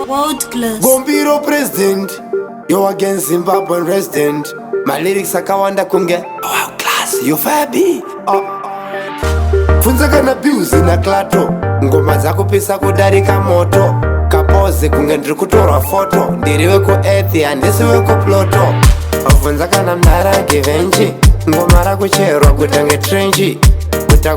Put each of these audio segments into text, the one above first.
World class. Gombiro president, yo against Zimbabwean resident. My lyrics akawanda kunge world class, you fabi. Funza kana abuse na klato, ngoma zako pisa kudarika moto. Kapoze kunge ndiri kutorwa foto, ndiriwe ku earth handisiwe ku ploto. Funza kana mnara givenji, ngoma rakucherwa kutange trenchi.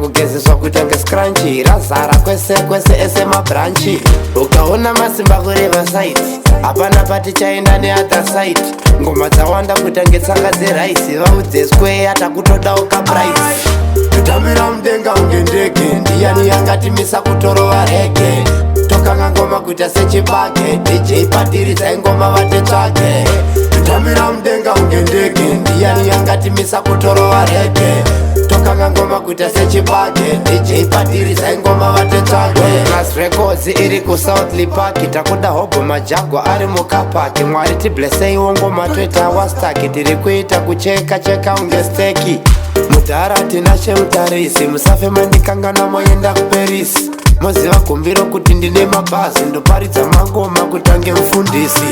Kugezeswa kutange scrunchi, razara kwese ese mabranchi. Ukaona masimba kureva site, hapana pati chaenda ne other site. Ngoma dzawanda kutange tsanga dzeraisi, vaudze square atakutodauka price. Tutamira mudenga unge ndege, ndiyani yangatimisa kutorova rege. Tokanga ngoma kuita sechibage, DJ padiridza ingoma vate tsvage. Tutamira mudenga unge ndege, ndiyani yangatimisa kutorova rege. Tokanga ngoma kuita sechibage, DJ padiridza ingoma vate tsvage. Class Records iri ku South Park, takuda hobo majagwa ari mukapaki. Mwari tibleseiwo ngoma toita wastaki, tiri kuita kucheka unge steki. Mudhara tinashe mutarisi, musafe mandikangana moenda kuParis. Moziva kumbiro kuti ndine mabhazi, ndoparidza mangoma kutange mufundisi.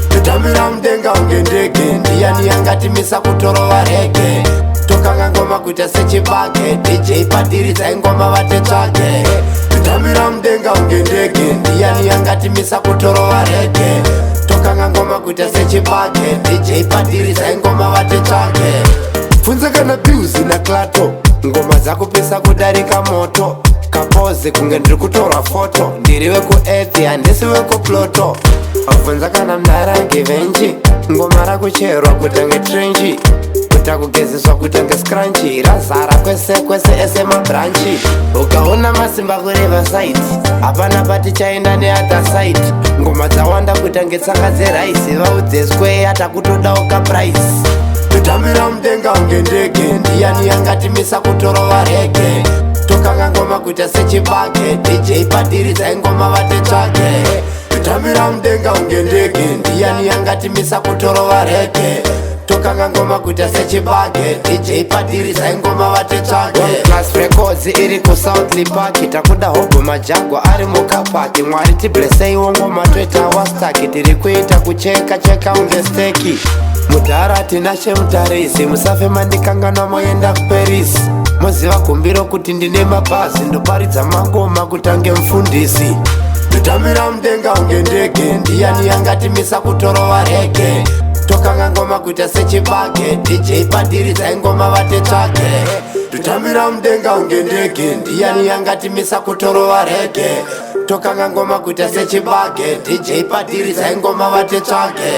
Tutamira mudenga unge ndege, ndiyani yangatimisa kutorova rege. Tokanga ngoma kuita sechibage, DJ padiridza ingoma vate tsvage. Tutamira mudenga unge ndege, ndiyani yangatimisa kutorova rege. Tokanga ngoma kuita sechibage, DJ padiridza ingoma vate tsvage. Funza kana abuse na klato, ngoma zako pisa kudarika moto. Kapoze kunge ndiri kutorwa foto, ndiriwe ku earth handisiwe ku ploto. Funza kana mnara givenji, ngoma rakucherwa kutange trenchi. Kugezeswa kutange scrunchi, razara kwese ese mabranchi. Ukaona masimba kureva site, hapana pati chaenda ne other site. Ngoma dzawanda kutange tsanga dzeraisi, vaudze square atakutodauka price. Tutamira mudenga unge ndege, ndiyani yangatimisa kutorova rege. Tokanga ngoma kuita sechibage, DJ padiridza ingoma vate tsvage. Tutamira mudenga unge ndege, ndiyani yangatimisa kutorova rege. Tokanga ngoma kuita sechibage, DJ padiridza ingoma vate tsvage. Class Records iri ku South Park, takuda hobo majagwa ari mukapaki. Mwari tibleseiwo ngoma toita wastaki, tiri kuita kucheka unge steki. Mudhara tinashe mutarisi, musafe mandikangana moenda kuParis. Moziva kumbiro kuti ndine mabhazi, ndoparidza mangoma kutange mufundisi. Tutamira mudenga unge ndege, ndiyani yangatimisa kutorova rege. Tokanga ngoma kuita sechibage, DJ padiridza ingoma vate tsvage. Tutamira mudenga unge ndege, ndiyani yangatimisa kutorova rege. Tokanga ngoma kuita sechibage, DJ padiridza ingoma vate tsvage.